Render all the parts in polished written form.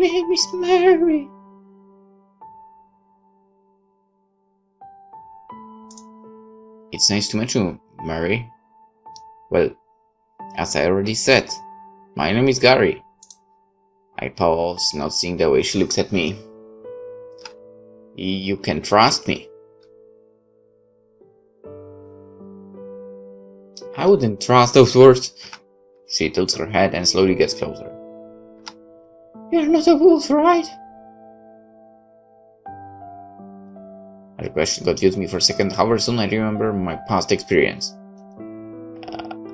name is Mary. It's nice to meet you, Mary. Well, as I already said, my name is Gary. I pause, not seeing the way she looks at me. You can trust me. I wouldn't trust those words. She tilts her head and slowly gets closer. You're not a wolf, right? Her question confused me for a second, however soon I remember my past experience.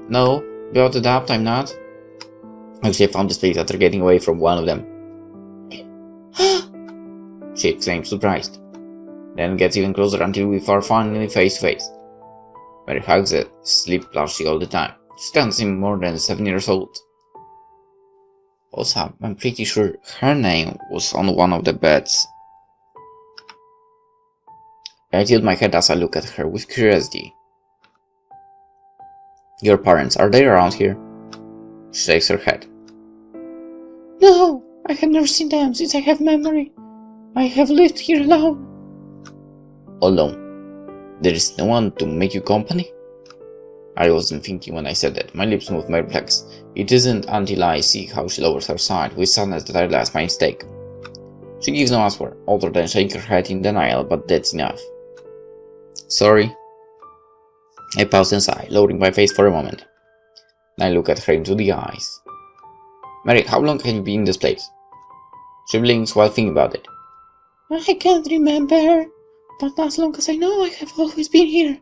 No, without a doubt I'm not. Actually, I found this place after getting away from one of them. She exclaims, surprised. Then gets even closer until we are finally face to face. Mary hugs a sleep plushie all the time. She doesn't seem more than 7 years old. Also, I'm pretty sure her name was on one of the beds. I tilt my head as I look at her with curiosity. Your parents, are they around here? She shakes her head. No, I have never seen them since I have memory. I have lived here alone. Alone? There is no one to make you company? I wasn't thinking when I said that. My lips move my reflex. It isn't until I see how she lowers her side with sadness that I realize my mistake. She gives no answer, other than shaking her head in denial, but that's enough. Sorry. I pause and sigh, lowering my face for a moment. I look at her into the eyes. Mary, how long have you been in this place? She blinks while thinking about it. I can't remember, but as long as I know, I have always been here.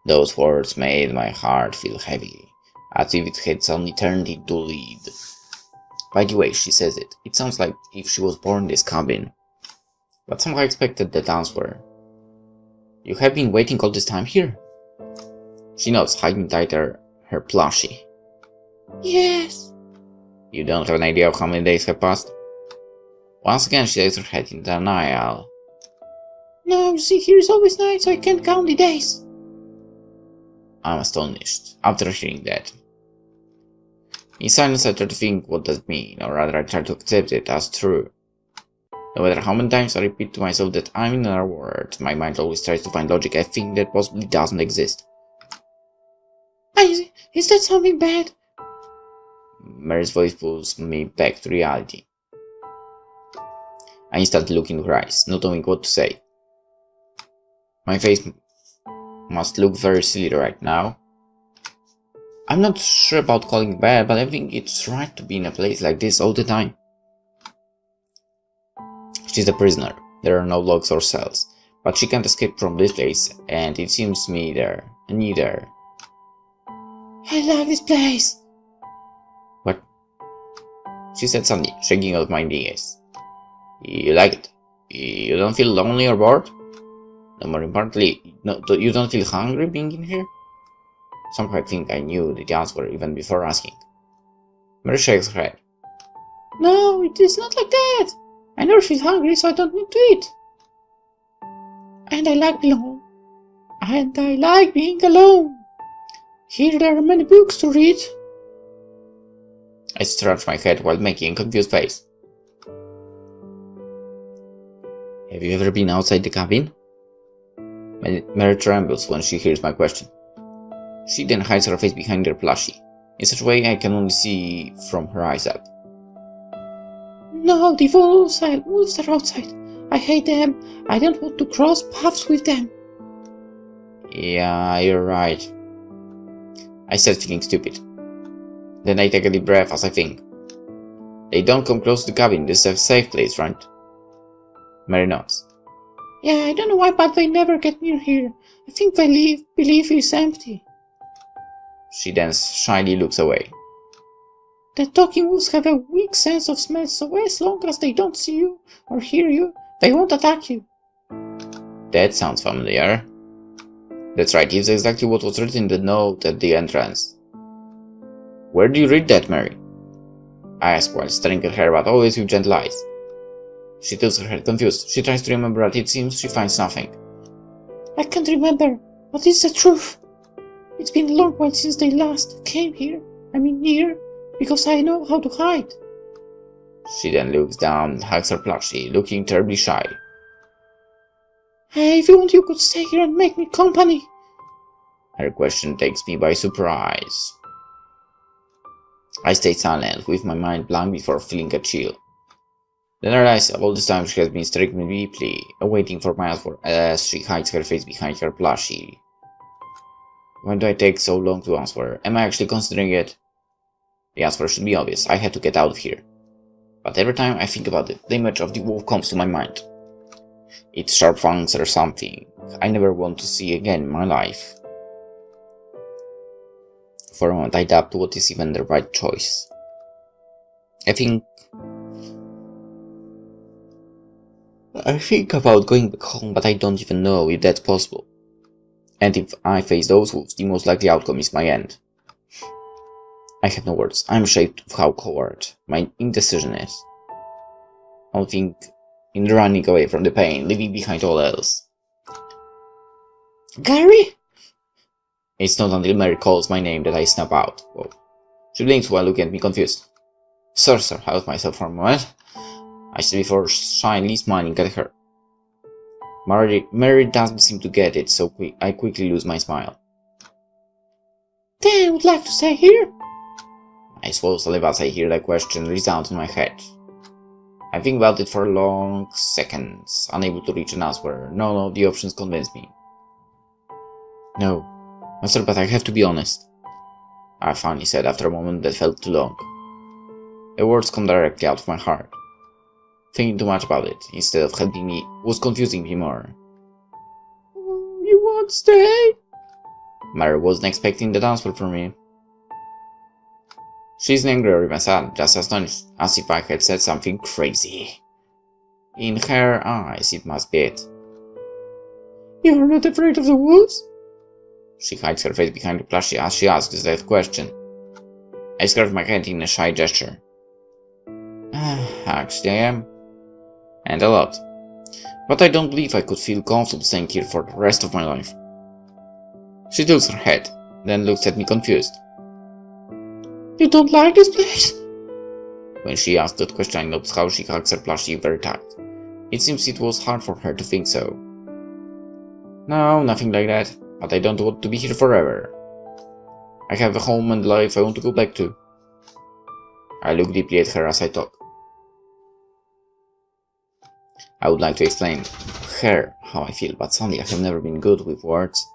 Those words made my heart feel heavy, as if it had suddenly turned into lead. By the way she says it, it sounds like if she was born in this cabin. But somehow I expected that answer. You have been waiting all this time here? She nods, hugging tighter her plushie. Yes. You don't have an idea of how many days have passed? Once again she shakes her head in denial. No, you see, here is always night, so I can't count the days. I'm astonished, after hearing that. In silence I try to think what does it mean, or rather I try to accept it as true. No matter how many times I repeat to myself that I'm in another world, my mind always tries to find logic I think that possibly doesn't exist. Is that something bad? Mary's voice pulls me back to reality. I instantly look into her eyes, not knowing what to say. My face must look very silly right now. I'm not sure about calling it bad, but I think it's right to be in a place like this all the time. She's a prisoner. There are no locks or cells, but she can't escape from this place, and it seems me neither. I love this place. What? She said suddenly, shaking out my knees. You like it? You don't feel lonely or bored? No, more importantly, you don't feel hungry being in here? Somehow I think I knew the answer even before asking. Mary shakes her head. No, it is not like that. I never feel hungry, so I don't need to eat. And I like being alone. Here there are many books to read. I scratch my head while making a confused face. Have you ever been outside the cabin? Mary trembles when she hears my question. She then hides her face behind her plushie, in such a way I can only see from her eyes up. No, the wolves are outside. I hate them. I don't want to cross paths with them. Yeah, you're right. I start feeling stupid. Then I take a deep breath as I think. They don't come close to the cabin, this is a safe place, right? Mary nods. Yeah, I don't know why, but they never get near here. I think they believe it's empty. She then shyly looks away. The talking wolves have a weak sense of smell, so as long as they don't see you or hear you, they won't attack you. That sounds familiar. That's right, it's exactly what was written in the note at the entrance. Where do you read that, Mary? I ask while staring at her, but always with gentle eyes. She tilts her head confused. She tries to remember, but it seems she finds nothing. I can't remember, but it's the truth. It's been a long while since they last came here. I mean here, because I know how to hide. She then looks down and hugs her plushie, looking terribly shy. Hey, if you want, you could stay here and make me company. Her question takes me by surprise. I stay silent, with my mind blank before feeling a chill. Then I realize all this time she has been staring me deeply, awaiting for my answer as she hides her face behind her plushie. Why do I take so long to answer? Am I actually considering it? The answer should be obvious. I had to get out of here. But every time I think about it, the image of the wolf comes to my mind. Its sharp fangs or something I never want to see again in my life. For a moment I doubt what is even the right choice. I think about going back home, but I don't even know if that's possible. And if I face those wolves, the most likely outcome is my end. I have no words. I'm ashamed of how coward my indecision is. I'll think in running away from the pain, leaving behind all else. Gary? It's not until Mary calls my name that I snap out. Whoa. She blinks while looking at me confused. Sir, I was myself for a moment. I said before shyly smiling at her. Mary doesn't seem to get it, so I quickly lose my smile. Then I would like to stay here. I swallow saliva as I hear that question resound in my head. I think about it for long seconds, unable to reach an answer. None of the options convince me. No, Master, but I have to be honest, I finally said after a moment that felt too long. The words come directly out of my heart. Thinking too much about it, instead of helping me, was confusing me more. You won't stay? Mary wasn't expecting that answer from me. She isn't angry or even sad, just astonished, as if I had said something crazy. In her eyes, it must be it. You're not afraid of the wolves? She hides her face behind the plushie as she asks that question. I scratch my head in a shy gesture. Actually, I am. And a lot. But I don't believe I could feel comfortable staying here for the rest of my life. She tilts her head, then looks at me confused. You don't like this place? When she asked that question, I noticed how she hugs her plushie very tight. It seems it was hard for her to think so. No, nothing like that, but I don't want to be here forever. I have a home and life I want to go back to. I look deeply at her as I talk. I would like to explain her how I feel, but sadly I have never been good with words.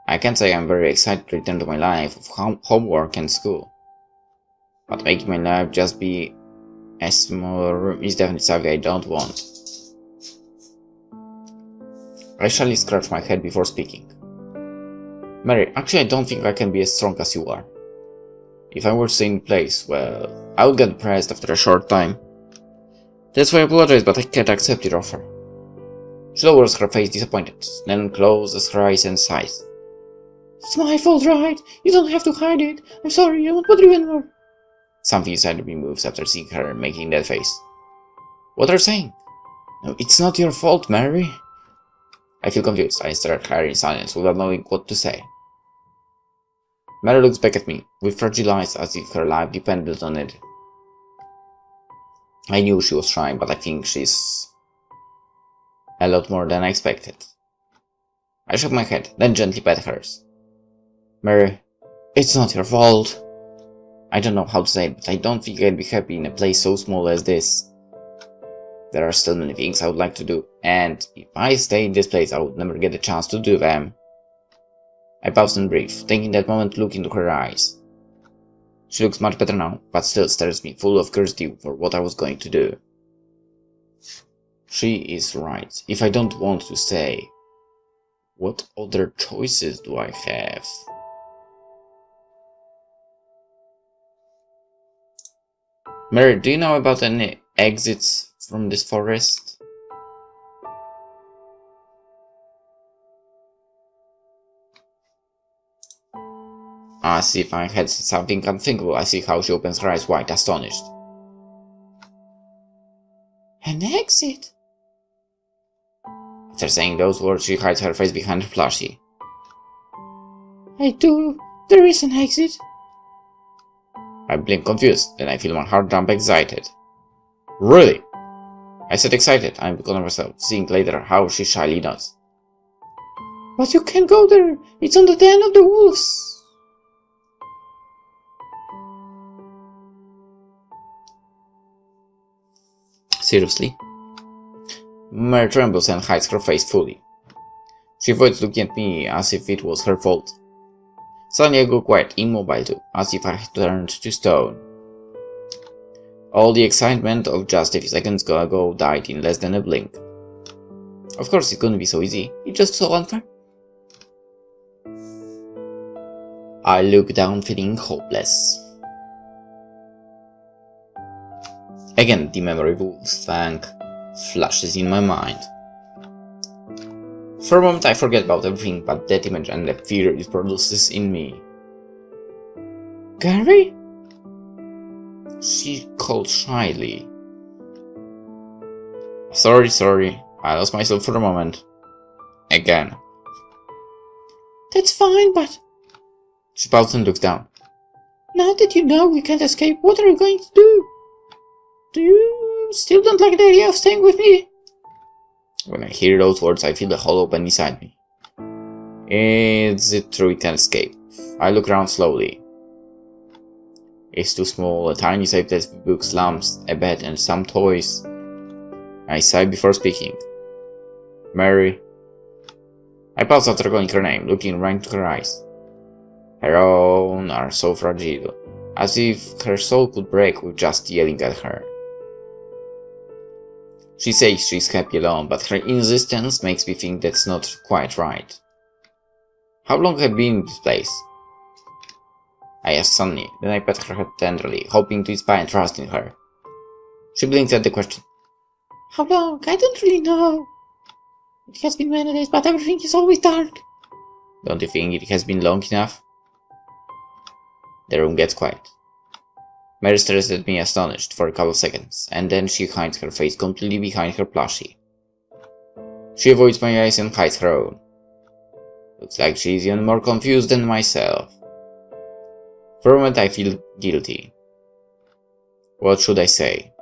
I can't say I'm very excited to return to my life of homework and school. But making my life just be a smaller room is definitely something I don't want. I shyly scratch my head before speaking. Mary, actually I don't think I can be as strong as you are. If I were to stay in place, well, I would get depressed after a short time. That's why I apologize, but I can't accept your offer. She lowers her face disappointed, then closes her eyes and sighs. It's my fault, right? You don't have to hide it. I'm sorry, I won't bother you anymore. Something inside me moves after seeing her making that face. What are you saying? No, it's not your fault, Mary. I feel confused. I stare at her in silence without knowing what to say. Mary looks back at me, with fragile eyes as if her life depended on it. I knew she was trying, but I think she's a lot more than I expected. I shook my head, then gently pat hers. Mary, it's not your fault. I don't know how to say it, but I don't think I'd be happy in a place so small as this. There are still many things I would like to do, and if I stay in this place I would never get a chance to do them. I paused and breathed, taking that moment to look into her eyes. She looks much better now, but still stares me full of curiosity for what I was going to do. She is right. If I don't want to stay, what other choices do I have? Mary, do you know about any exits from this forest? As if I had said something unthinkable, I see how she opens her eyes wide, astonished. An exit? After saying those words, she hides her face behind her plushie. There is an exit. I blink confused, then I feel my heart jump excited. Really? I said excited. I'm becoming myself, seeing later how she shyly nods. But you can't go there. It's on the den of the wolves. Seriously? Mary trembles and hides her face fully. She avoids looking at me as if it was her fault. Suddenly I go quiet, immobile too, as if I had turned to stone. All the excitement of just a few seconds ago died in less than a blink. Of course it couldn't be so easy, it's just so unfair. I look down feeling hopeless. Again the memory of Wolfsfang flashes in my mind. For a moment I forget about everything but that image and the fear it produces in me. Gary? She called shyly. Sorry, I lost myself for a moment. Again. That's fine, but... She pauses and looks down. Now that you know we can't escape, what are you going to do? Do you still don't like the idea of staying with me? When I hear those words, I feel the hole open inside me. Is it true we can't escape? I look around slowly. It's too small, a tiny safe desk with books, lamps, a bed, and some toys. I sigh before speaking. Mary. I pause after calling her name, looking right into her eyes. Her own are so fragile, as if her soul could break with just yelling at her. She says she's happy alone, but her insistence makes me think that's not quite right. How long have you been in this place? I ask suddenly, then I pat her head tenderly, hoping to inspire trust in her. She blinks at the question. How long? I don't really know. It has been many days, but everything is always dark. Don't you think it has been long enough? The room gets quiet. Mary stares at me astonished for a couple of seconds, and then she hides her face completely behind her plushie. She avoids my eyes and hides her own. Looks like she is even more confused than myself. For a moment I feel guilty. What should I say?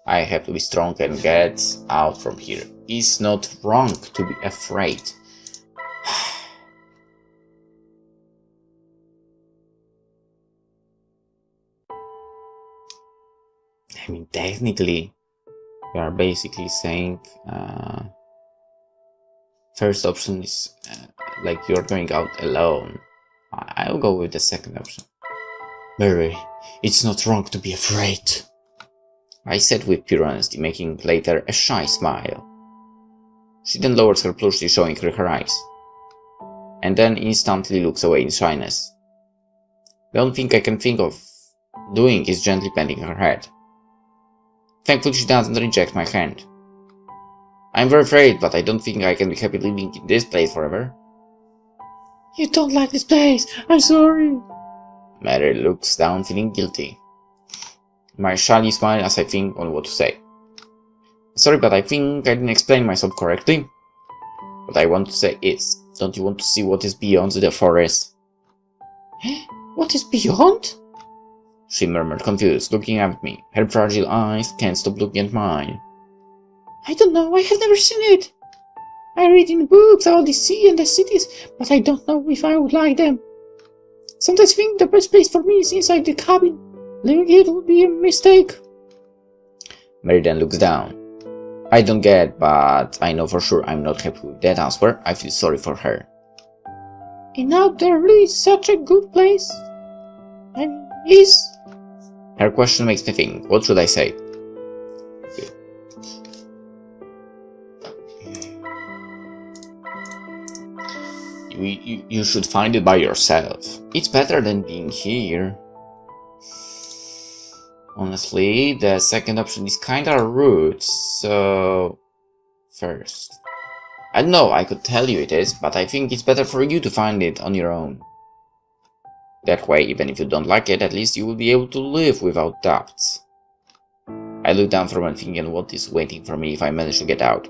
I have to be strong and get out from here. It's not wrong to be afraid. I mean, technically, we are basically saying first option is like you're going out alone. I'll go with the second option. Mary, it's not wrong to be afraid. I said with pure honesty, making later a shy smile. She then lowers her plushie, showing her eyes, and then instantly looks away in shyness. The only thing I can think of doing is gently patting her head. Thankfully she doesn't reject my hand. I'm very afraid, but I don't think I can be happy living in this place forever. You don't like this place. I'm sorry. Mary looks down, feeling guilty. My shyly smile as I think on what to say. Sorry, but I think I didn't explain myself correctly. What I want to say is, don't you want to see what is beyond the forest? What is beyond? She murmured, confused, looking at me. Her fragile eyes can't stop looking at mine. I don't know, I have never seen it. I read in books about the sea and the cities, but I don't know if I would like them. Sometimes I think the best place for me is inside the cabin. Leaving it would be a mistake. Mary then looks down. I don't get, but I know for sure I'm not happy with that answer. I feel sorry for her. And out there really is such a good place. I mean, is... Her question makes me think. What should I say? You should find it by yourself. It's better than being here. Honestly, the second option is kinda rude, so... First. I know I could tell you it is, but I think it's better for you to find it on your own. That way, even if you don't like it, at least you will be able to live without doubts. I look down from my thinking what is waiting for me if I manage to get out.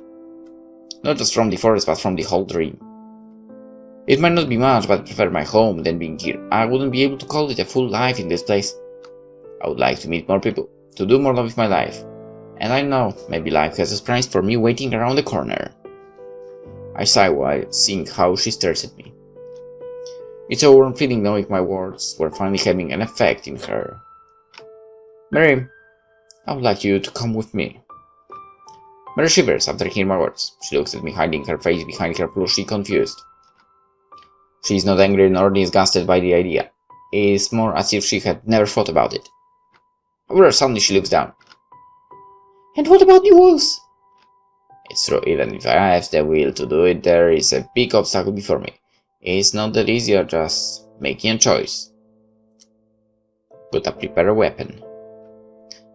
Not just from the forest, but from the whole dream. It might not be much, but I prefer my home than being here. I wouldn't be able to call it a full life in this place. I would like to meet more people, to do more with my life. And I know, maybe life has a surprise for me waiting around the corner. I sigh while seeing how she stares at me. It's a warm feeling knowing my words were finally having an effect in her. Mary, I would like you to come with me. Mary shivers after hearing my words. She looks at me, hiding her face behind her plushie, confused. She is not angry nor disgusted by the idea. It is more as if she had never thought about it. However, suddenly she looks down. And what about the wolves? It's true, even if I have the will to do it, there is a big obstacle before me. It's not that easy or just making a choice. Gotta prepare a weapon.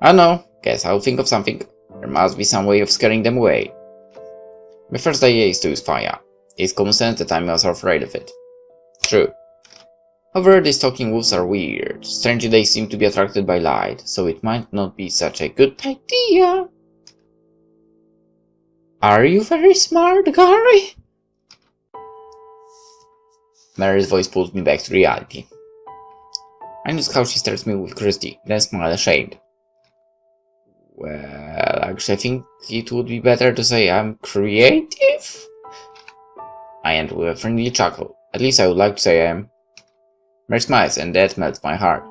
I don't know, guess I'll think of something. There must be some way of scaring them away. My first idea is to use fire. It's common sense that I'm also afraid of it. True. However, these talking wolves are weird. Strangely, they seem to be attracted by light, so it might not be such a good idea. Are you very smart, Gary? Mary's voice pulls me back to reality. I notice how she stares at me with curiosity, then smile ashamed. Well, actually, I think it would be better to say I'm creative. I end with a friendly chuckle. At least I would like to say I am. Mary smiles, and that melts my heart.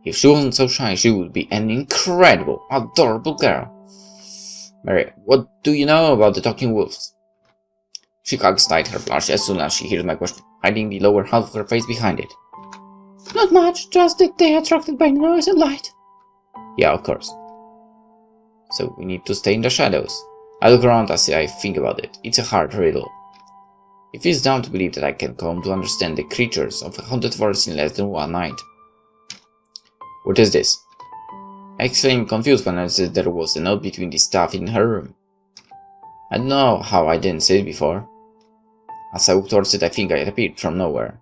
If she wasn't so shy, she would be an incredible, adorable girl. Mary, what do you know about the talking wolves? She hugs tight her blush as soon as she hears my question, hiding the lower half of her face behind it. Not much, just that they are attracted by noise and light. Yeah, of course. So we need to stay in the shadows. I look around as I think about it. It's a hard riddle. It feels dumb to believe that I can come to understand the creatures of a haunted forest in less than one night. What is this? I exclaimed, confused when I noticed there was a note between the stuff in her room. I don't know how I didn't see it before. As I walked towards it, I think it appeared from nowhere.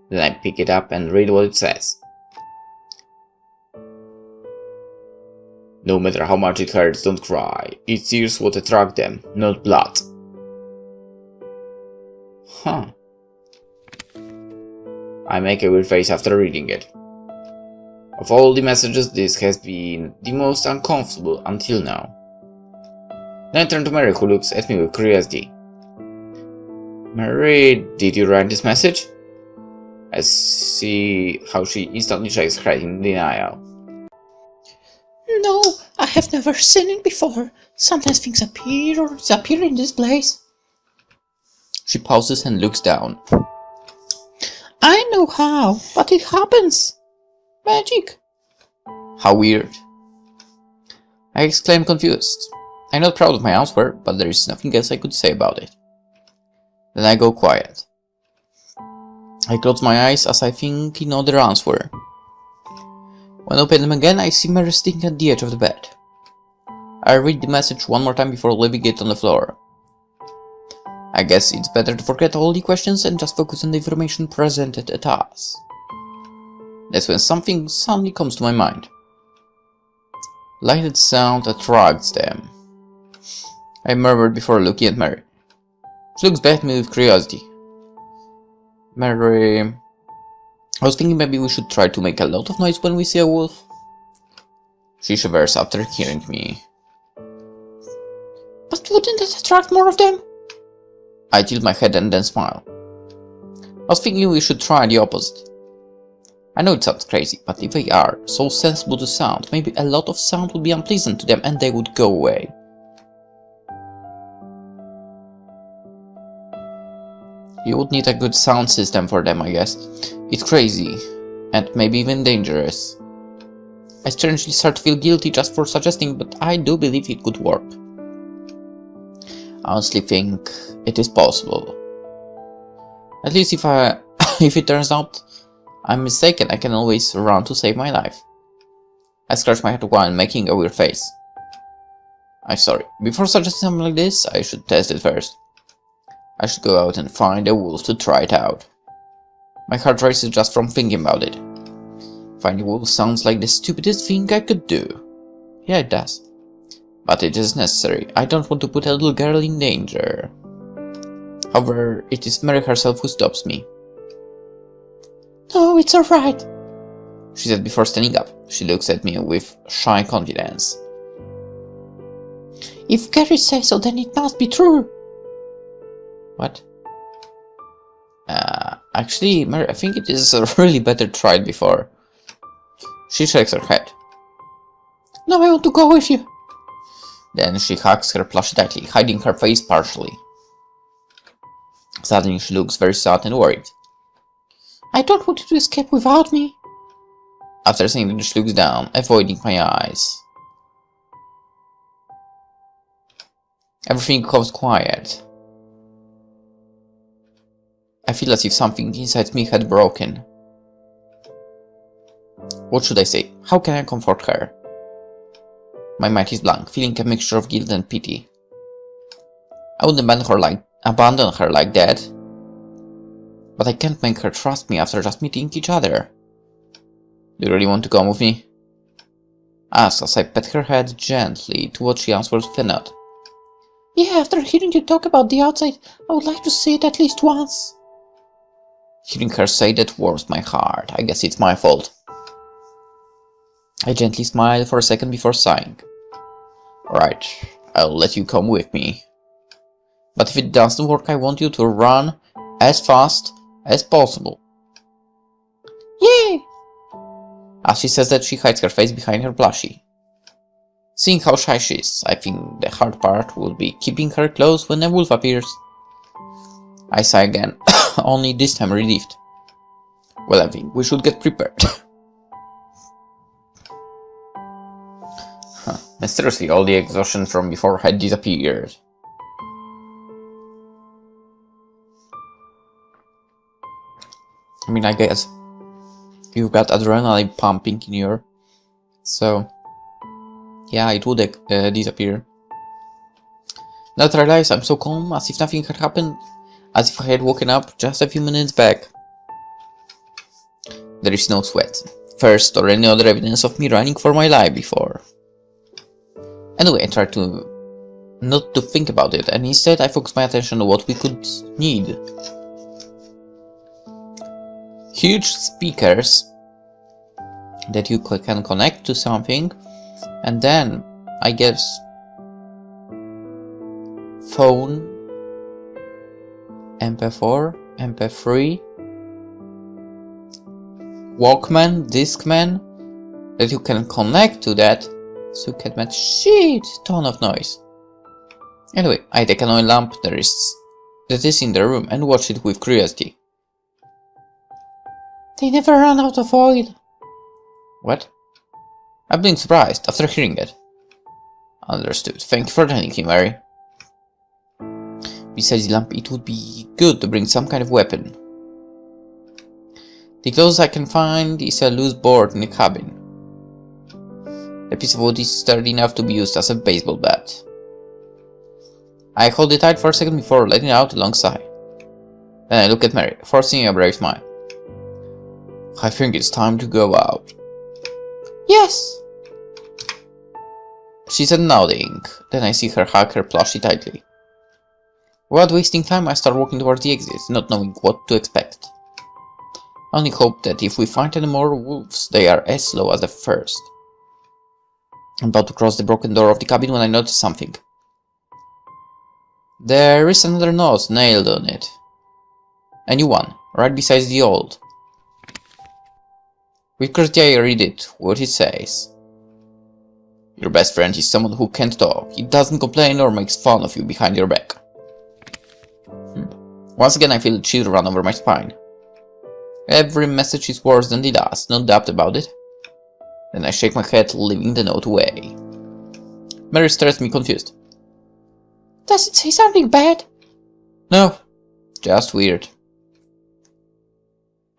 Then I pick it up and read what it says. No matter how much it hurts, don't cry. It's tears what attract them, not blood. Huh. I make a weird face after reading it. Of all the messages, this has been the most uncomfortable until now. Then I turn to Mary, who looks at me with curiosity. Mary, did you write this message? I see how she instantly shakes her head in denial. No, I have never seen it before. Sometimes things appear or disappear in this place. She pauses and looks down. I know how, but it happens. Magic. How weird. I exclaim, confused. I'm not proud of my answer, but there is nothing else I could say about it. Then I go quiet. I close my eyes as I think in other answer. When I open them again, I see Mary sitting at the edge of the bed. I read the message one more time before leaving it on the floor. I guess it's better to forget all the questions and just focus on the information presented at us. That's when something suddenly comes to my mind. Lighted sound attracts them. I murmured before looking at Mary. She looks back at me with curiosity. Mary, I was thinking maybe we should try to make a lot of noise when we see a wolf. She shivers after hearing me. But wouldn't that attract more of them? I tilt my head and then smile. I was thinking we should try the opposite. I know it sounds crazy, but if they are so sensible to sound, maybe a lot of sound would be unpleasant to them and they would go away. You would need a good sound system for them, I guess. It's crazy, and maybe even dangerous. I strangely start to feel guilty just for suggesting, but I do believe it could work. I honestly think it is possible. At least if it turns out I'm mistaken, I can always run to save my life. I scratch my head while making a weird face. I'm sorry, before suggesting something like this, I should test it first. I should go out and find a wolf to try it out. My heart races just from thinking about it. Finding wolves sounds like the stupidest thing I could do. Yeah, it does. But it is necessary. I don't want to put a little girl in danger. However, it is Mary herself who stops me. No, it's alright. she said before standing up. She looks at me with shy confidence. If Gary says so, then it must be true. What? Actually, Mary, I think it is a really better tried before. She shakes her head. No, I want to go with you. Then she hugs her plushie tightly, hiding her face partially. Suddenly she looks very sad and worried. I don't want you to escape without me. After saying that, she looks down, avoiding my eyes. Everything goes quiet. I feel as if something inside me had broken. What should I say? How can I comfort her? My mind is blank, feeling a mixture of guilt and pity. I wouldn't abandon her like that. But I can't make her trust me after just meeting each other. Do you really want to come with me? Asks as I pat her head gently, to what she answers with a nod. Yeah, after hearing you talk about the outside, I would like to see it at least once. Hearing her say that warms my heart. I guess it's my fault. I gently smile for a second before sighing. Alright, I'll let you come with me. But if it doesn't work, I want you to run as fast as possible. Yay! As she says that, she hides her face behind her plushie. Seeing how shy she is, I think the hard part will be keeping her close when a wolf appears. I sigh again, only this time relieved. Well, I think we should get prepared. Mysteriously, all the exhaustion from before had disappeared. I mean, I guess you've got adrenaline pumping in your... So, yeah, it would disappear. Now that I realize I'm so calm, as if nothing had happened, as if I had woken up just a few minutes back. There is no sweat, thirst, or any other evidence of me running for my life before. Anyway, I tried to not to think about it, and instead I focused my attention on what we could need. Huge speakers that you can connect to something, and then, I guess, phone, MP4, MP3, Walkman, Discman, that you can connect to that, so you can make shit ton of noise. Anyway, I take an oil lamp that is in the room and watch it with curiosity. They never run out of oil. What? I'm being surprised after hearing it. Understood. Thank you for telling me, Mary. Besides the lamp, it would be good to bring some kind of weapon. The closest I can find is a loose board in the cabin. The piece of wood is sturdy enough to be used as a baseball bat. I hold it tight for a second before letting it out a long sigh. Then I look at Mary, forcing a brave smile. I think it's time to go out. Yes! She said, nodding. Then I see her hug her plushie tightly. Without wasting time, I start walking towards the exit, not knowing what to expect. I only hope that if we find any more wolves, they are as slow as the first. I'm about to cross the broken door of the cabin when I notice something. There is another note nailed on it. A new one, right beside the old. With curiosity I read it, what it says. Your best friend is someone who can't talk. He doesn't complain or makes fun of you behind your back. Once again I feel a chill run over my spine. Every message is worse than the last, no doubt about it. Then I shake my head, leaving the note away. Mary stares at me confused. Does it say something bad? No, just weird.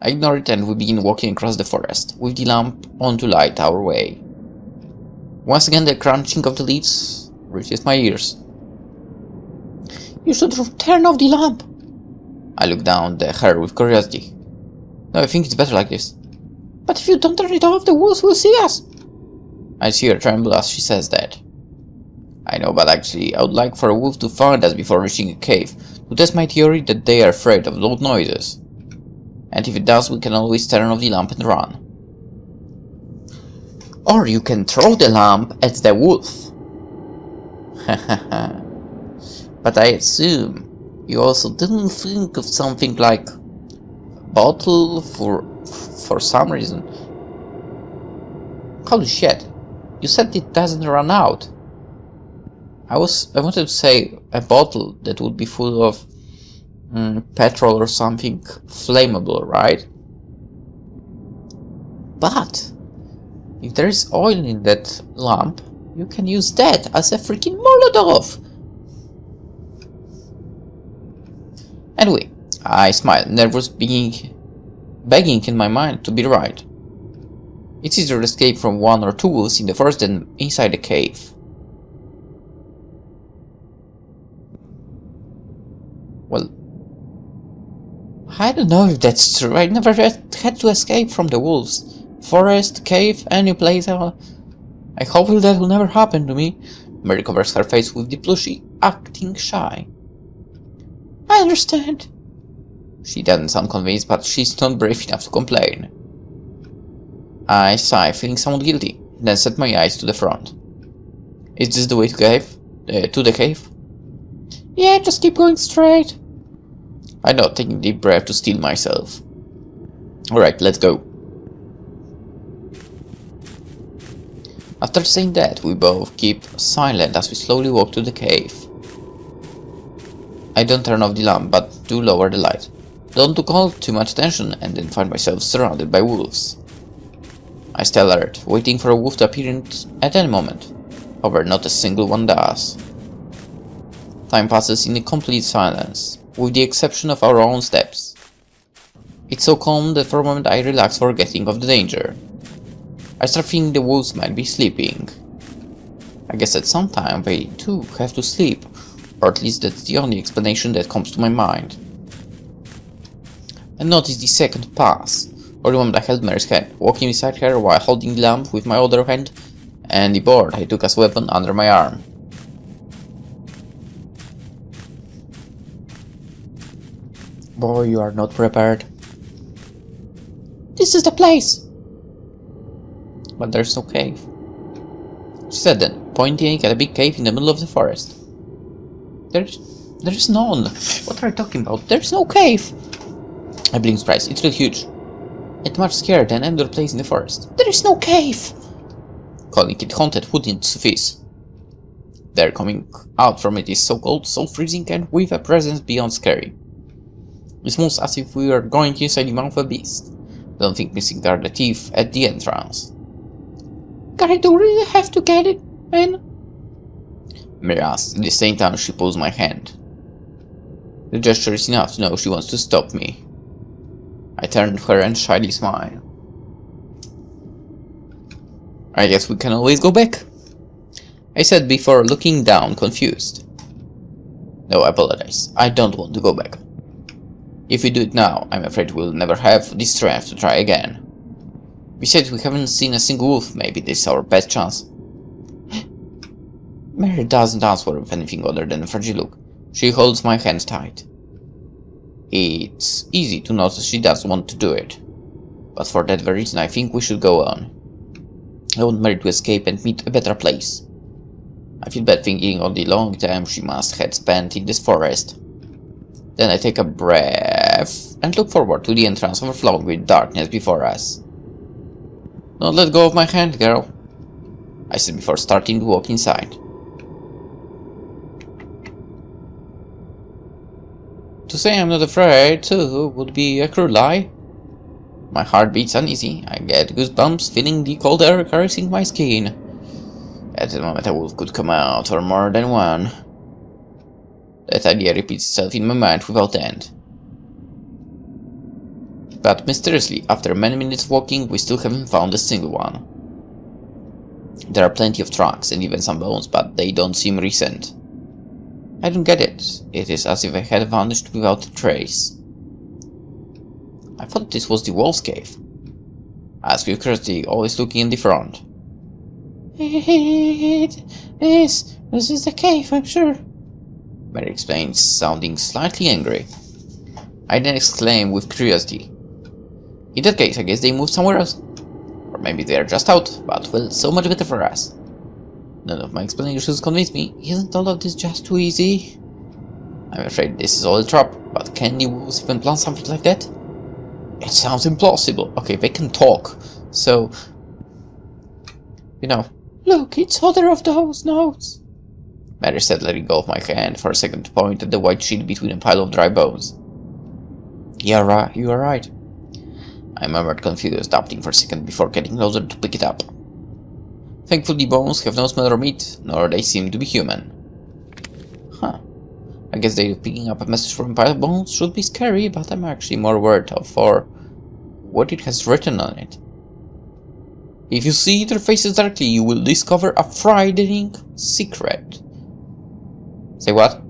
I ignore it and we begin walking across the forest, with the lamp on to light our way. Once again the crunching of the leaves reaches my ears. You should turn off the lamp. I look down at her with curiosity. No, I think it's better like this. But if you don't turn it off, the wolves will see us. I see her tremble as she says that. I know, but actually, I would like for a wolf to find us before reaching a cave, to test my theory that they are afraid of loud noises. And if it does, we can always turn off the lamp and run. Or you can throw the lamp at the wolf. But I assume you also didn't think of something like a bottle for some reason. Holy shit, you said it doesn't run out. I wanted to say a bottle that would be full of petrol or something flammable, right? But if there is oil in that lamp, you can use that as a freaking Molotov! Anyway, I smiled, nervous, begging in my mind to be right. It's easier to escape from one or two wolves in the forest than inside a cave. Well, I don't know if that's true. I never had to escape from the wolves. Forest, cave, any place. I hope that will never happen to me. Mary covers her face with the plushie, acting shy. I understand. She doesn't sound convinced, but she's not brave enough to complain. I sigh, feeling somewhat guilty, then set my eyes to the front. Is this the way to the cave? Yeah, just keep going straight. I nod, taking a deep breath to steel myself. Alright, let's go. After saying that, we both keep silent as we slowly walk to the cave. I don't turn off the lamp, but do lower the light. Don't call too much attention, and then find myself surrounded by wolves. I stay alert, waiting for a wolf to appear at any moment. However, not a single one does. Time passes in a complete silence, with the exception of our own steps. It's so calm that for a moment I relax, forgetting of the danger. I start thinking the wolves might be sleeping. I guess at some time they too have to sleep, or at least that's the only explanation that comes to my mind. I notice the second pass, or the moment I held Mary's hand, walking beside her while holding the lamp with my other hand, and the board I took as weapon under my arm. Boy, you are not prepared. This is the place. But there's no cave, she said then, pointing at a big cave in the middle of the forest. There's none. What are you talking about? There's no cave. I blinked surprised. It's really huge. It's much scarier than any other place in the forest. There is no cave. Calling it haunted wouldn't suffice. There coming out from it is so cold, so freezing, and with a presence beyond scary. It's almost as if we were going inside the mouth of a beast. Don't think missing are the teeth at the entrance. Gary, do we really have to get it, man? Mary asked. At the same time, she pulls my hand. The gesture is enough to know she wants to stop me. I turn to her and shyly smile. I guess we can always go back, I said before looking down, confused. No, I apologize. I don't want to go back. If we do it now, I'm afraid we'll never have the strength to try again. Besides, we haven't seen a single wolf. Maybe this is our best chance. Mary doesn't answer with anything other than a fragile look. She holds my hand tight. It's easy to notice she does want to do it. But for that very reason, I think we should go on. I want Mary to escape and meet a better place. I feel bad thinking of the long time she must have spent in this forest. Then I take a breath and look forward to the entrance overflowing with darkness before us. Don't let go of my hand, girl, I said before starting to walk inside. To say I'm not afraid, too, would be a cruel lie. My heart beats uneasy. I get goosebumps, feeling the cold air caressing my skin. At the moment a wolf could come out, or more than one. That idea repeats itself in my mind without end. But mysteriously, after many minutes of walking, we still haven't found a single one. There are plenty of tracks and even some bones, but they don't seem recent. I don't get it. It is as if I had vanished without a trace. I thought this was the wolf's cave. I asked with curiosity, always looking in the front. This is the cave, I'm sure. Mary explains, sounding slightly angry. I then exclaim with curiosity. In that case, I guess they moved somewhere else. Or maybe they're just out, but well, so much better for us. None of my explanations convince me. Isn't all of this just too easy? I'm afraid this is all a trap, but can the wolves even plan something like that? It sounds implausible. Okay, they can talk, so... you know. Look, it's other of those notes. Mary said, letting go of my hand for a second to point at the white sheet between a pile of dry bones. Yeah, right, you are right. I murmured, confused, doubting for a second before getting closer to pick it up. Thankfully, bones have no smell or meat, nor they seem to be human. Huh. I guess picking up a message from a pile of bones should be scary, but I'm actually more worried for what it has written on it. If you see their faces directly, you will discover a frightening secret. Say what?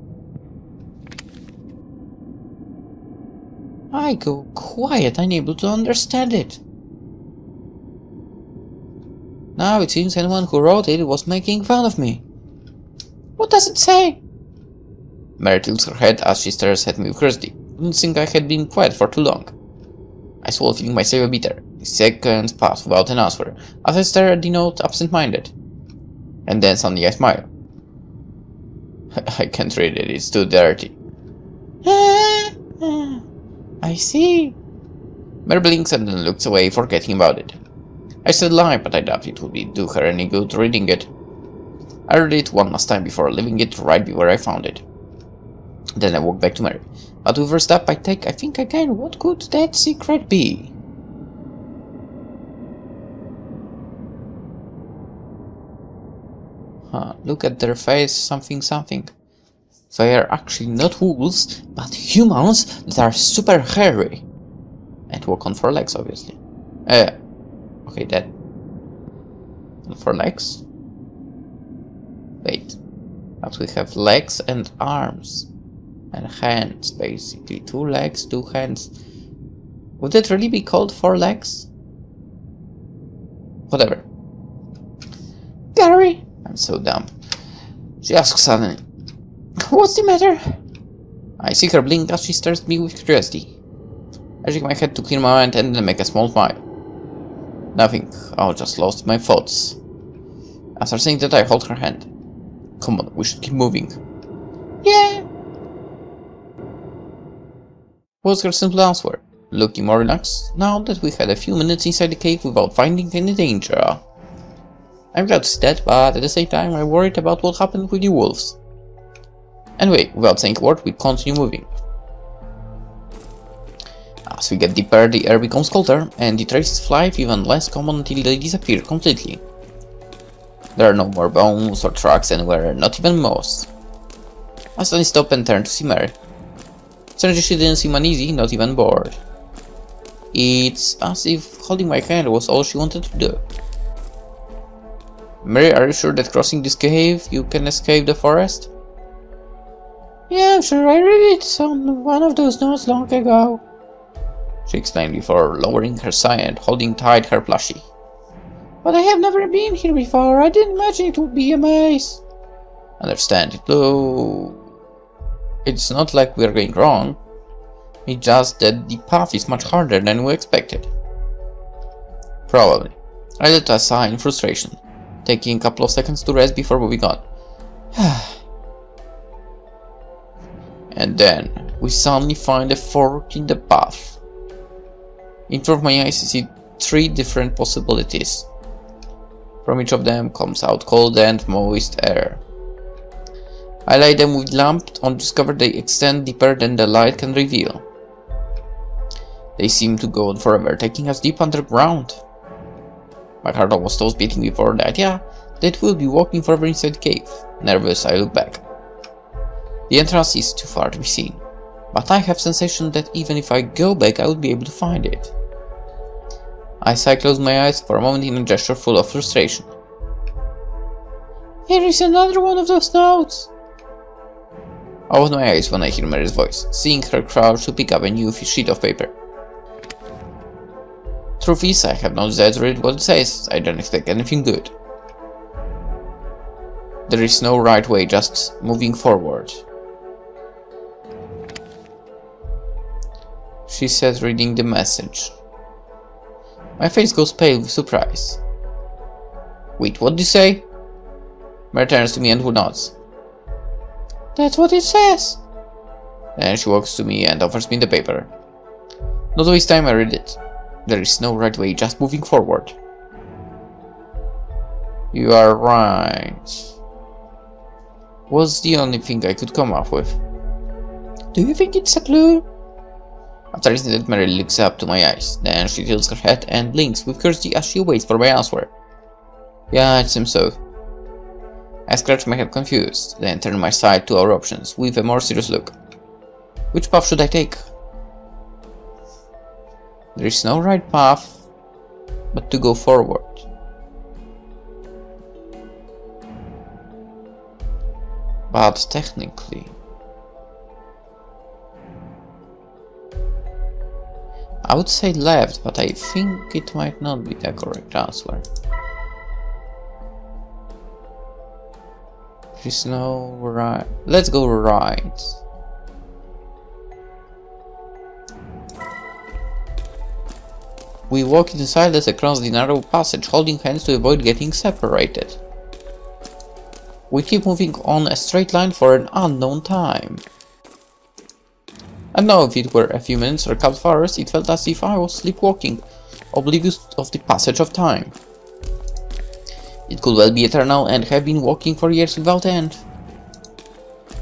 I go quiet, unable to understand it. Now it seems anyone who wrote it was making fun of me. What does it say? Mary tilts her head as she stares at me with curiosity. Didn't think I had been quiet for too long. I swallowed, feeling myself a bitter. Seconds passed without an answer, as I stared at the note absent-minded. And then suddenly I smile. I can't read it, it's too dirty. I see. Mary blinks and then looks away, forgetting about it. I said lie, but I doubt it would do her any good reading it. I read it one last time before leaving it right where I found it. Then I walked back to Mary. But with every step I take, I think again, what could that secret be? Look at their face, something. They are actually not wolves, but humans that are super hairy. And walk on 4 legs, obviously. Okay, that... 4 legs? Wait. But we have legs and arms. And hands, basically. 2 legs, 2 hands. Would that really be called 4 legs? Whatever. Gary! I'm so dumb. She asks suddenly. What's the matter? I see her blink as she stares at me with curiosity. I shake my head to clear my mind and then make a small smile. Nothing. I just lost my thoughts. After saying that, I hold her hand. Come on, we should keep moving. Yeah. Was her simple answer, looking more relaxed now that we had a few minutes inside the cave without finding any danger. I'm glad to see that, but at the same time I'm worried about what happened with the wolves. Anyway, without saying a word, we continue moving. As we get deeper, the air becomes colder, and the traces fly even less common until they disappear completely. There are no more bones or tracks anywhere, not even moss. I suddenly stop and turn to see Mary. Strangely, she didn't seem uneasy, not even bored. It's as if holding my hand was all she wanted to do. Mary, are you sure that crossing this cave you can escape the forest? Yeah, sure, I read it on one of those notes long ago. She explained before lowering her sigh and holding tight her plushie. But I have never been here before, I didn't imagine it would be a maze. Understand it, though. It's not like we're going wrong. It's just that the path is much harder than we expected. Probably. I let a sigh in frustration, taking a couple of seconds to rest before moving on. And then, we suddenly find a fork in the path. In front of my eyes I see 3 different possibilities. From each of them comes out cold and moist air. I light them with lamp and discover they extend deeper than the light can reveal. They seem to go on forever, taking us deep underground. My heart almost stops beating before the idea that we'll be walking forever inside the cave. Nervous, I look back. The entrance is too far to be seen, but I have sensation that even if I go back I will be able to find it. I sigh, close my eyes for a moment in a gesture full of frustration. Here is another one of those notes. I open my eyes when I hear Mary's voice, seeing her crouch to pick up a new sheet of paper. Truth is, I have no desire to read what it says. I don't expect anything good. There is no right way, just moving forward. She said, reading the message. My My face goes pale with surprise. Wait, what did you say? Mary turns to me and nods. That's what it says. Then she walks to me and offers me the paper. Not waste time, I read it. There is no right way, just moving forward. You are right. Was the only thing I could come up with. Do you think it's a clue? After reading that, Mary looks up to my eyes. Then she tilts her head and blinks with curiosity as she waits for my answer. Yeah, it seems so. I scratch my head confused, then turn my side to our options with a more serious look. Which path should I take? There is no right path, but to go forward. But technically, I would say left, but I think it might not be the correct answer. There is no right. Let's go right. We walk in silence across the narrow passage, holding hands to avoid getting separated. We keep moving on a straight line for an unknown time. I don't know if it were a few minutes or a couple of hours, it felt as if I was sleepwalking, oblivious of the passage of time. It could well be eternal and have been walking for years without end.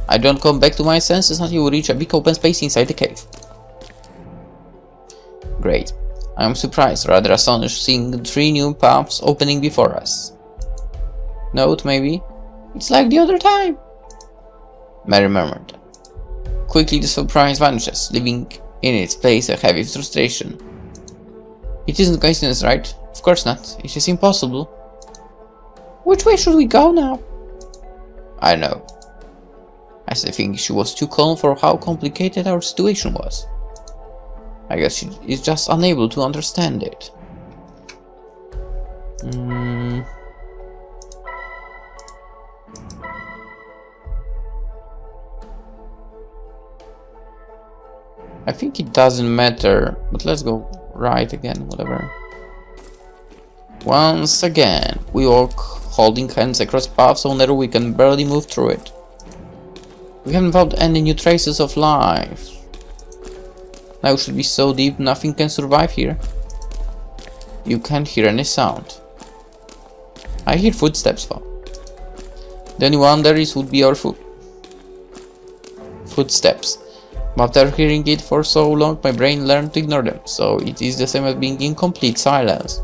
I don't come back to my senses until we reach a big open space inside the cave. Great. I am surprised, rather astonished, seeing 3 new paths opening before us. Note, maybe? It's like the other time, Mary murmured. Quickly the surprise vanishes, leaving in its place a heavy frustration. It isn't coincidence, right? Of course not. It is impossible. Which way should we go now? I know. I think she was too calm for how complicated our situation was. I guess she is just unable to understand it. I think it doesn't matter, but let's go right again, whatever. Once again, we walk holding hands across paths so narrow we can barely move through it. We haven't found any new traces of life. Now it should be so deep nothing can survive here. You can't hear any sound. I hear footsteps though. The only one there is would be our footsteps. But after hearing it for so long, my brain learned to ignore them, so it is the same as being in complete silence.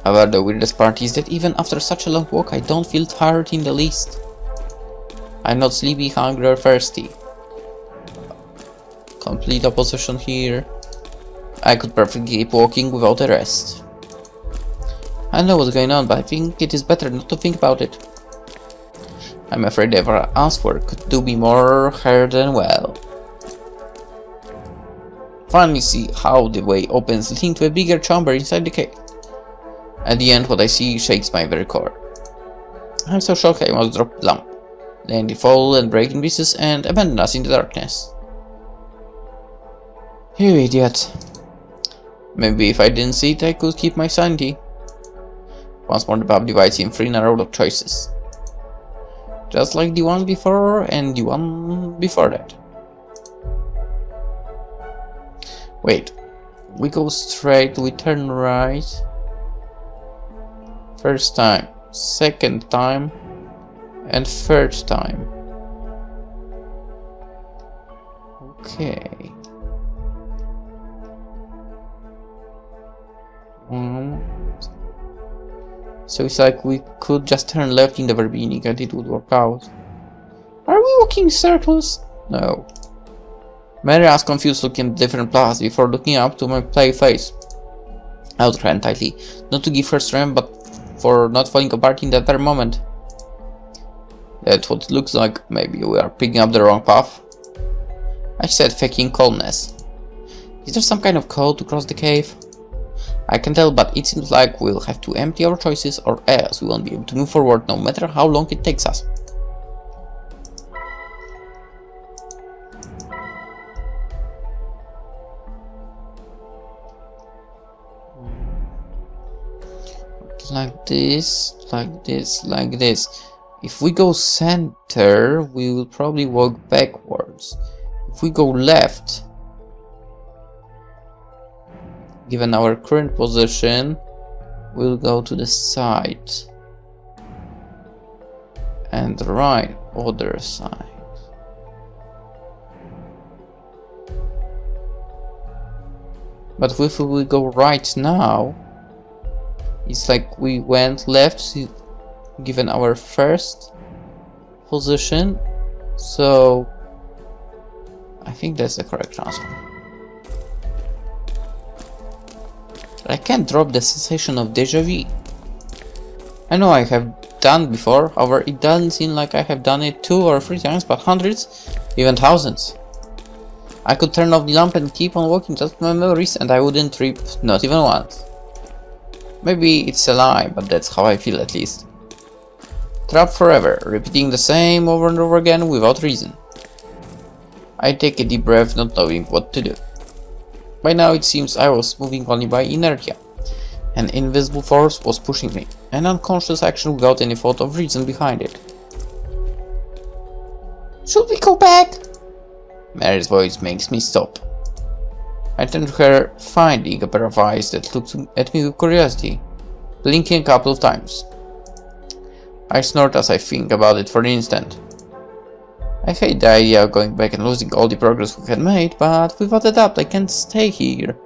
However, the weirdest part is that even after such a long walk, I don't feel tired in the least. I'm not sleepy, hungry or thirsty. Complete opposition here. I could perfectly keep walking without a rest. I know what's going on, but I think it is better not to think about it. I'm afraid our answer could do me more harm than well. Finally see how the way opens, leading to a bigger chamber inside the cave. At the end, what I see shakes my very core. I'm so shocked I almost dropped the lamp. Then it fall and break in pieces and abandon us in the darkness. You idiot. Maybe if I didn't see it, I could keep my sanity. Once more the path divides in 3 narrow choices. Just like the one before and the one before that. Wait, we go straight, we turn right. First time, second time, and third time. Okay. So it's like we could just turn left in the very beginning and it would work out. Are we walking in circles? No. Mary asked, confused, looking at different paths before looking up to my play face. I would hand tightly, not to give her strength, but for not falling apart in that very moment. That's what it looks like. Maybe we are picking up the wrong path. I said, faking calmness. Is there some kind of code to cross the cave? I can tell, but it seems like we'll have to empty our choices or else we won't be able to move forward no matter how long it takes us. like this, like this, like this. If we go center, we will probably walk backwards. If we go left, given our current position, we'll go to the side. And right, other side. But if we go right now, it's like we went left given our first position, so I think that's the correct answer. I can't drop the sensation of deja vu. I know I have done before, however it doesn't seem like I have done it 2 or 3 times, but hundreds, even thousands. I could turn off the lamp and keep on walking just with my memories and I wouldn't trip, not even once. Maybe it's a lie, but that's how I feel at least. Trapped forever, repeating the same over and over again without reason. I take a deep breath, not knowing what to do. By now it seems I was moving only by inertia. An invisible force was pushing me, an unconscious action without any thought of reason behind it. Should we go back? Mary's voice makes me stop. I turn to her, finding a pair of eyes that looked at me with curiosity, blinking a couple of times. I snort as I think about it for an instant. I hate the idea of going back and losing all the progress we had made, but without a doubt I can't stay here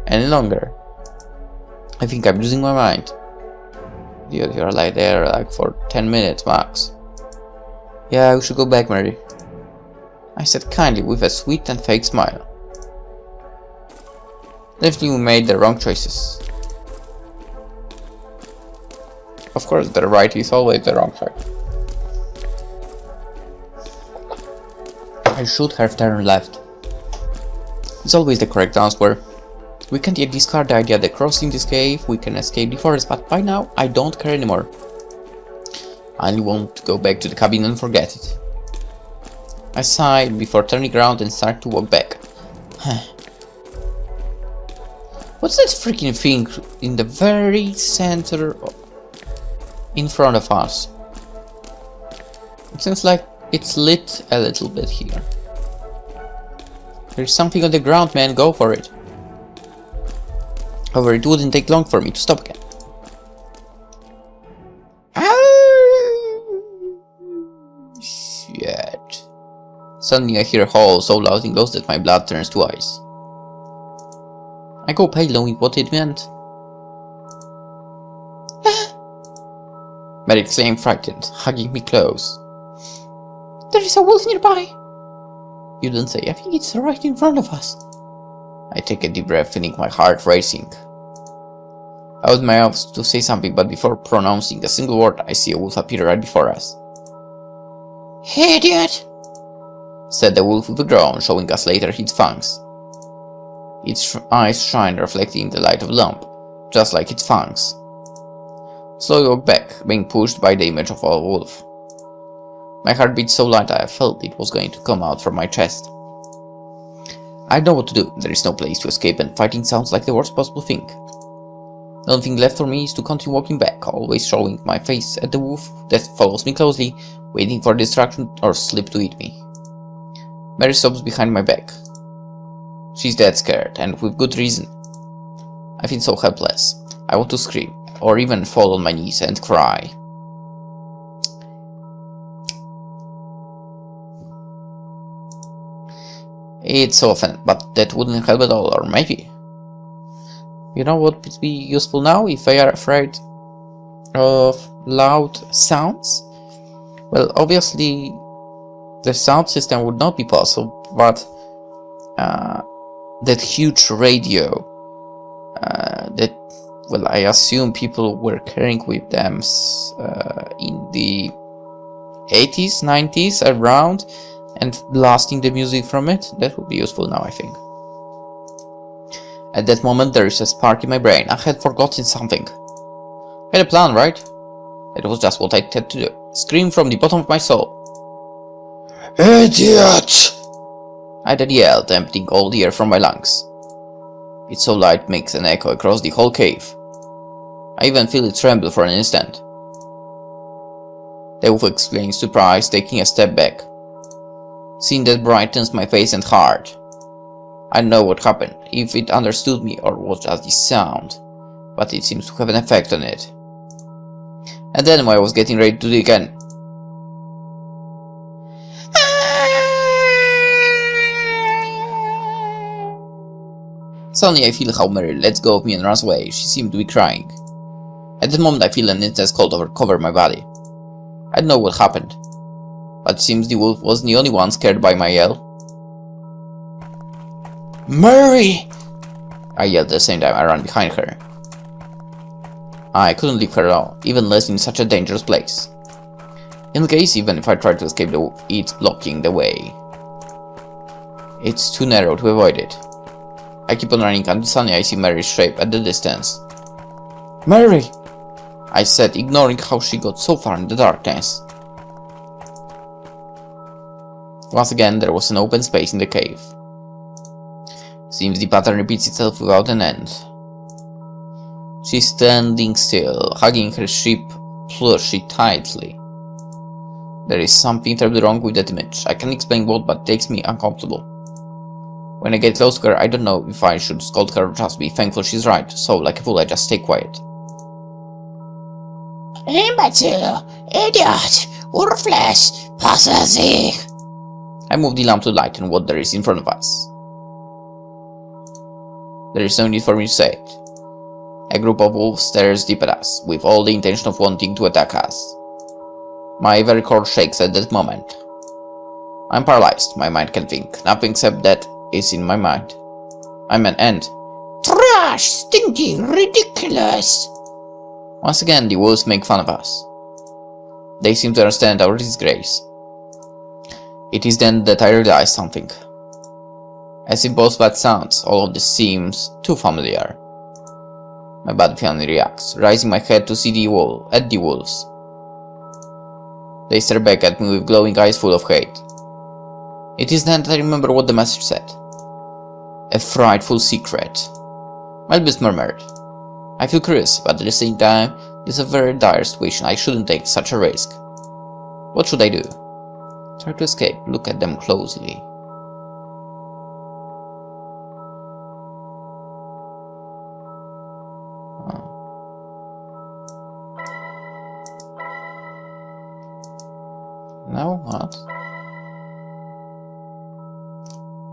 any longer. I think I'm losing my mind. Dude, you're like there like for 10 minutes max. Yeah, we should go back, Mary, I said kindly with a sweet and fake smile. Definitely we made the wrong choices. Of course, the right is always the wrong side. I should have turned left. It's always the correct answer. We can't yet discard the idea that crossing this cave we can escape the forest, but by now I don't care anymore. I only want to go back to the cabin and forget it. I sighed before turning around and started to walk back. What's that freaking thing in the very center in front of us? It seems like it's lit a little bit here. There's something on the ground, man, go for it. However, it wouldn't take long for me to stop again. Shit. Suddenly I hear a howl so loud and close that my blood turns to ice. I go pale knowing what it meant. Mary exclaimed frightened, hugging me close. There is a wolf nearby. You don't say, I think it's right in front of us. I take a deep breath, feeling my heart racing. I opened my mouth to say something, but before pronouncing a single word, I see a wolf appear right before us. Hey, idiot! Said the wolf with a groan, showing us later its fangs. Its eyes shine, reflecting the light of the lamp, just like its fangs. Slowly walked back, being pushed by the image of a wolf. My heart beat so light I felt it was going to come out from my chest. I know what to do. There is no place to escape, and fighting sounds like the worst possible thing. The only thing left for me is to continue walking back, always showing my face at the wolf that follows me closely, waiting for distraction or slip to eat me. Mary sobs behind my back. She's dead scared, and with good reason. I feel so helpless. I want to scream, or even fall on my knees and cry. It's so often, but that wouldn't help at all, or maybe. You know what would be useful now if they are afraid of loud sounds? Well, obviously the sound system would not be possible, but that huge radio that, well, I assume people were carrying with them in the 80s, 90s, around, and blasting the music from it, that would be useful now, I think. At that moment there is a spark in my brain. I had forgotten something. I had a plan, right? It was just what I had to do. Scream from the bottom of my soul. Idiot! I then yelled, emptying all the air from my lungs. Its so light makes an echo across the whole cave. I even feel it tremble for an instant. The wolf explains, surprised, taking a step back. Seeing that brightens my face and heart. I don't know what happened, if it understood me or was just the sound, but it seems to have an effect on it. And then when I was getting ready to do it again, suddenly I feel how Mary lets go of me and runs away. She seemed to be crying. At that moment I feel an intense cold cover my body. I don't know what happened, but it seems the wolf wasn't the only one scared by my yell. Mary! I yelled at the same time I ran behind her. I couldn't leave her alone, even less in such a dangerous place. In case even if I try to escape the wolf, it's blocking the way. It's too narrow to avoid it. I keep on running until suddenly I see Mary's shape at the distance. Mary! I said, ignoring how she got so far in the darkness. Once again there was an open space in the cave. Seems the pattern repeats itself without an end. She's standing still, hugging her sheep plushie tightly. There is something terribly wrong with that image. I can't explain what, but it makes me uncomfortable. When I get close to her, I don't know if I should scold her or just be thankful she's right, so like a fool I just stay quiet. Imbecile! Idiot! Worthless! Pathetic! I move the lamp to lighten what there is in front of us. There is no need for me to say it. A group of wolves stares deep at us, with all the intention of wanting to attack us. My very core shakes at that moment. I'm paralyzed, my mind can think, nothing except that is in my mind. I'm an ant. Trash! Stinky! Ridiculous! Once again, the wolves make fun of us. They seem to understand our disgrace. It is then that I realize something. As simple as that sounds, all of this seems too familiar. My body finally reacts, raising my head to see the wolves. They stare back at me with glowing eyes full of hate. It is then that I remember what the message said. A frightful secret. My lips murmured. I feel curious, but at the same time, this is a very dire situation. I shouldn't take such a risk. What should I do? Try to escape. Look at them closely. No? What?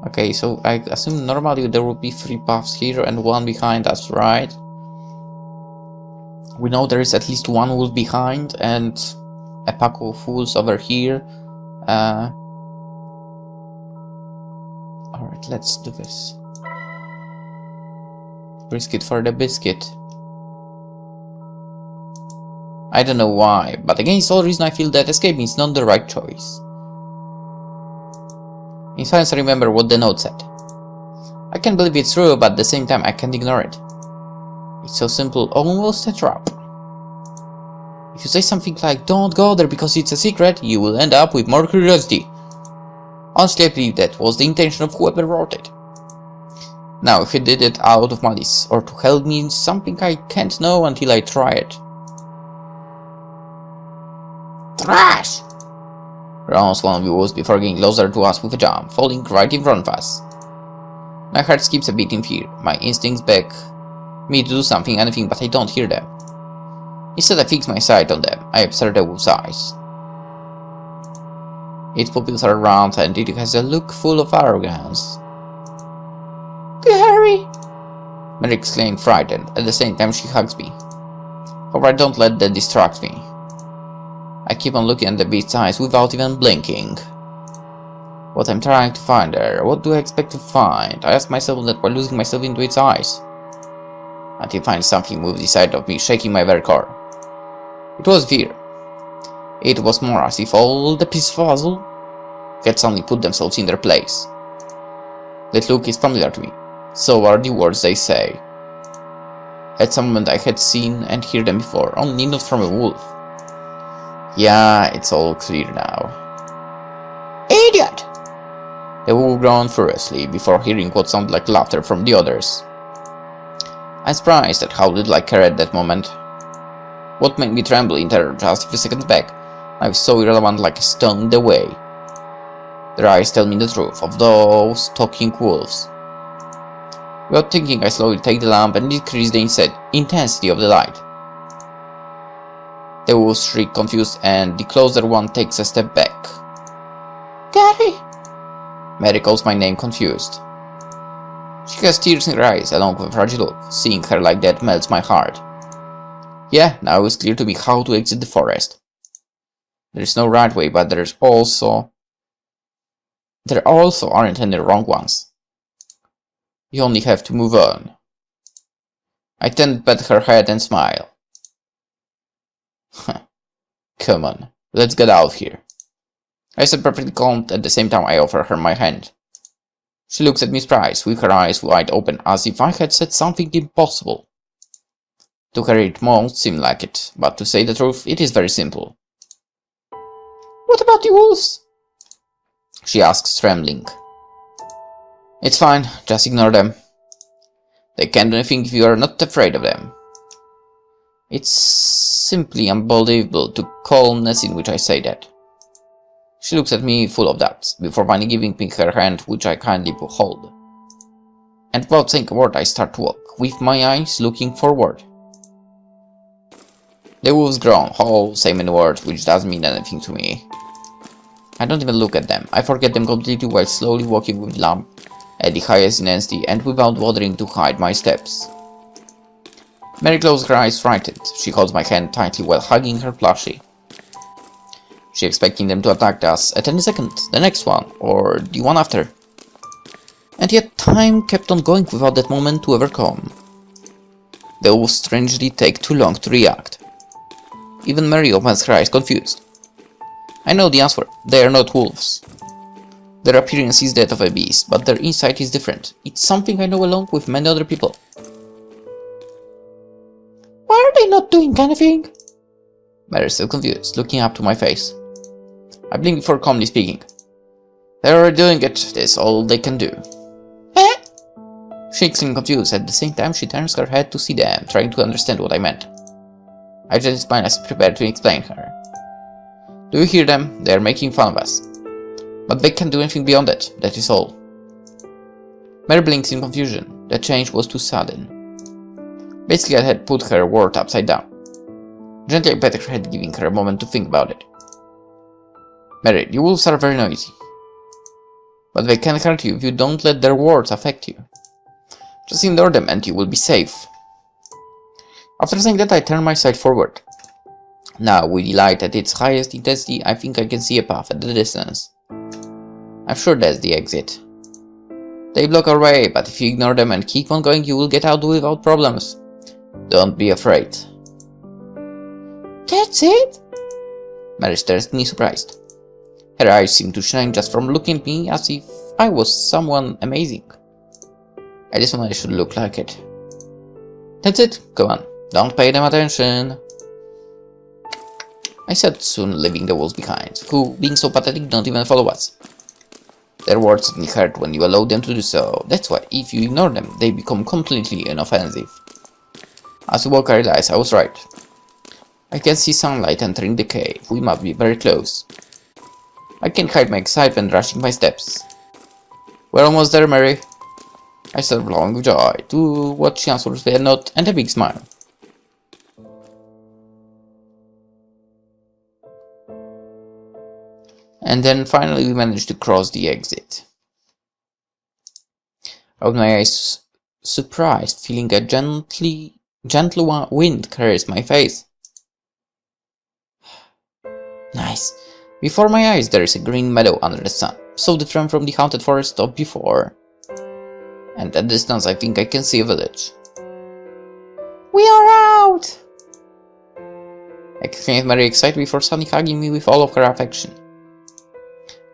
Okay, so I assume normally there would be 3 paths here and 1 behind us, right? We know there is at least 1 wolf behind and a pack of wolves over here. Alright, let's do this. Risk it for the biscuit. I don't know why, but against all reason I feel that escaping is not the right choice. In silence I remember what the note said. I can't believe it's true, but at the same time I can't ignore it. It's so simple, almost a trap. If you say something like, don't go there because it's a secret, you will end up with more curiosity. Honestly, I believe that was the intention of whoever wrote it. Now, if he did it out of malice, or to help me in something I can't know until I try it. Trash! Rounds one of the wolves before getting closer to us with a jump, falling right in front of us. My heart skips a beat in fear. My instincts beg me to do something, anything, but I don't hear them. Instead, I fix my sight on them. I observe the wolf's eyes. Its pupils are round and it has a look full of arrogance. Gary! Mary exclaimed, frightened. At the same time, she hugs me. However, I don't let that distract me. I keep on looking at the beast's eyes without even blinking. What I'm trying to find there, what do I expect to find? I ask myself that while losing myself into its eyes. Until I find something move the side of me, shaking my very core. It was fear. It was more as if all the pieces of puzzle had suddenly put themselves in their place. That look is familiar to me. So are the words they say. At some moment I had seen and heard them before, only not from a wolf. Yeah, it's all clear now. Idiot! The wolf groaned furiously before hearing what sounded like laughter from the others. I'm surprised at how little I cared at that moment. What made me tremble in terror just a few seconds back, I was so irrelevant like a stone in the way. Their eyes tell me the truth of those talking wolves. Without thinking, I slowly take the lamp and decrease the intensity of the light. The wolves shriek confused, and the closer one takes a step back. Gary! Mary calls my name confused. She has tears in her eyes along with a fragile look. Seeing her like that melts my heart. Yeah, now it's clear to me how to exit the forest. There is no right way, but there also aren't any wrong ones. You only have to move on. I tend to pat her head and smile. Come on, let's get out of here. I said perfectly calm, at the same time I offer her my hand. She looks at me surprised, with her eyes wide open, as if I had said something impossible. To her it won't seem like it, but to say the truth, it is very simple. What about the wolves? She asks, trembling. It's fine, just ignore them. They can't do anything if you are not afraid of them. It's simply unbelievable to calmness in which I say that. She looks at me full of doubts, before finally giving me her hand, which I kindly hold. And without saying a word, I start to walk, with my eyes looking forward. The wolves groan, say many words, which doesn't mean anything to me. I don't even look at them. I forget them completely while slowly walking with the lamp at the highest intensity and without bothering to hide my steps. Mary closes her eyes frightened. She holds my hand tightly while hugging her plushie. She expecting them to attack us at any second, the next one, or the one after. And yet time kept on going without that moment to ever come. The wolves strangely take too long to react. Even Mary opens her eyes confused. I know the answer. They are not wolves. Their appearance is that of a beast, but their insight is different. It's something I know along with many other people. Why are they not doing anything? Mary is still confused, looking up to my face. I blink before calmly speaking. They're already doing it. That's all they can do. Eh? She looks confused. At the same time, she turns her head to see them, trying to understand what I meant. I just smile as prepared to explain her. Do you hear them? They are making fun of us. But they can't do anything beyond that. That is all. Mary blinks in confusion. The change was too sudden. Basically, I had put her world upside down. Gently I pat her head, giving her a moment to think about it. Mary, the wolves are very noisy. But they can't hurt you if you don't let their words affect you. Just ignore them and you will be safe. After saying that, I turn my sight forward. Now, with the light at its highest intensity, I think I can see a path at the distance. I'm sure that's the exit. They block our way, but if you ignore them and keep on going, you will get out without problems. Don't be afraid. That's it? Mary stares at me surprised. Her eyes seem to shine just from looking at me as if I was someone amazing. At this moment I should look like it. That's it, go on. Don't pay them attention. I said, soon leaving the wolves behind, who, being so pathetic, don't even follow us. Their words only hurt when you allow them to do so. That's why, if you ignore them, they become completely inoffensive. As we walk, I realize I was right. I can see sunlight entering the cave. We must be very close. I can't hide my excitement rushing my steps. We're almost there, Mary. I start blowing with joy, to what she answers with a nod and a big smile. And then finally we managed to cross the exit. I opened my eyes, surprised, feeling a gentle wind caress my face. Nice. Before my eyes there is a green meadow under the sun, so different from the haunted forest of before. And at distance I think I can see a village. We are out! Exclaimed Mary, excited before suddenly hugging me with all of her affection.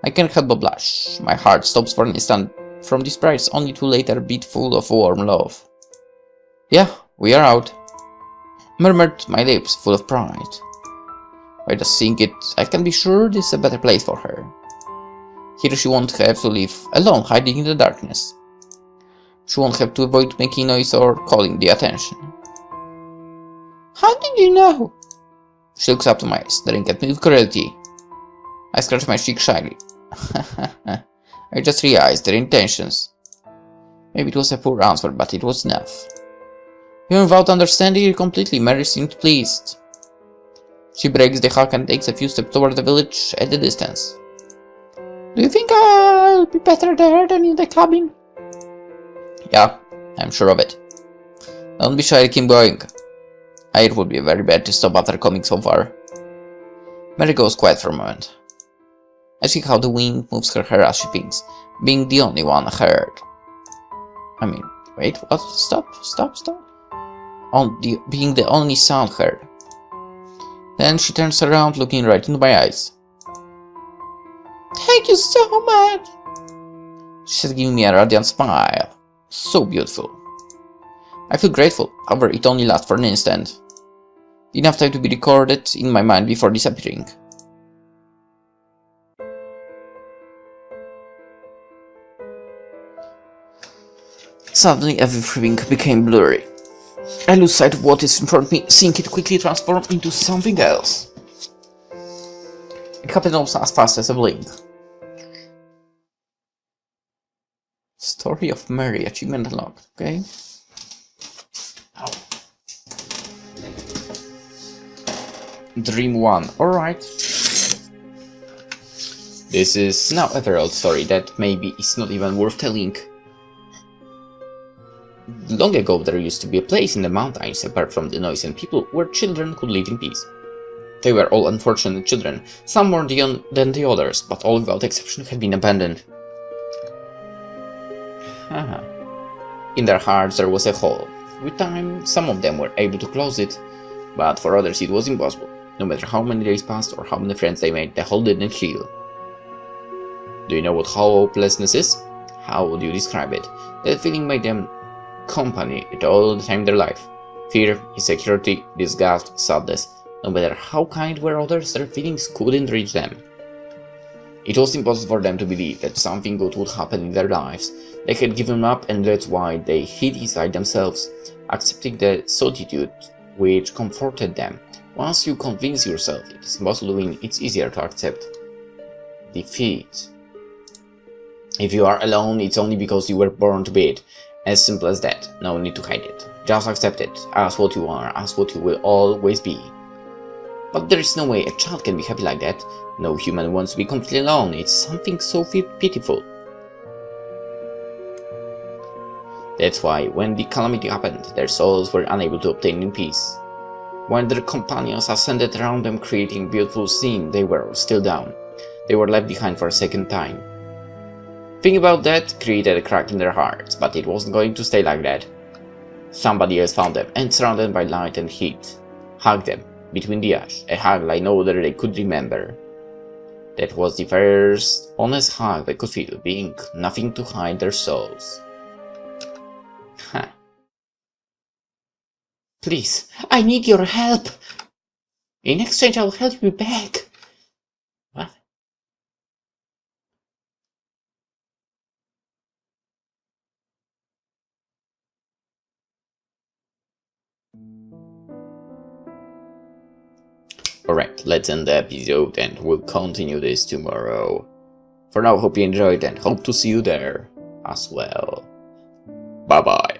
I can't help but blush. My heart stops for an instant from this surprise, only to later beat full of warm love. Yeah, we are out, murmured my lips full of pride. By just seeing it, I can be sure this is a better place for her. Here she won't have to live alone hiding in the darkness. She won't have to avoid making noise or calling the attention. How did you know? She looks up to my eyes, staring at me with cruelty. I scratch my cheek shyly. I just realized their intentions. Maybe it was a poor answer, but it was enough. Even without understanding it completely, Mary seemed pleased. She breaks the hug and takes a few steps toward the village at a distance. Do you think I'll be better there than in the cabin? Yeah, I'm sure of it. Don't be shy, keep going. It would be very bad to stop after coming so far. Mary goes quiet for a moment. I see how the wind moves her hair as she thinks, being the only one heard. Wait, what? Stop. Being the only sound heard. Then she turns around, looking right into my eyes. Thank you so much. She's giving me a radiant smile. So beautiful. I feel grateful, however it only lasts for an instant. Enough time to be recorded in my mind before disappearing. Suddenly everything became blurry. I lose sight of what is in front of me, seeing it quickly transform into something else. It happened almost as fast as a blink. Story of Mary, achievement unlocked, okay? Dream 1, alright. This is now a very old story that maybe is not even worth telling. Long ago there used to be a place in the mountains, apart from the noise and people, where children could live in peace. They were all unfortunate children, some more than the others, but all without exception had been abandoned. In their hearts there was a hole. With time, some of them were able to close it, but for others it was impossible. No matter how many days passed or how many friends they made, the hole didn't heal. Do you know what hopelessness is? How would you describe it? That feeling made them company it all the time in their life. Fear, insecurity, disgust, sadness. No matter how kind were others, their feelings couldn't reach them. It was impossible for them to believe that something good would happen in their lives. They had given up, and that's why they hid inside themselves, accepting the solitude which comforted them. Once you convince yourself it is impossible to win, it's easier to accept defeat. If you are alone, it's only because you were born to be it. As simple as that. No need to hide it. Just accept it as what you are, as what you will always be. But there is no way a child can be happy like that. No human wants to be completely alone. It's something so pitiful. That's why, when the calamity happened, their souls were unable to obtain in peace. When their companions ascended around them, creating a beautiful scene, they were still down. They were left behind for a second time. Thinking about that created a crack in their hearts, but it wasn't going to stay like that. Somebody else found them, and surrounded by light and heat, hugged them between the ash, a hug like no other they could remember. That was the first honest hug they could feel, being nothing to hide their souls. Please, I need your help. In exchange, I will help you back. What? Alright, let's end the episode and we'll continue this tomorrow. For now, hope you enjoyed and hope to see you there as well. Bye bye.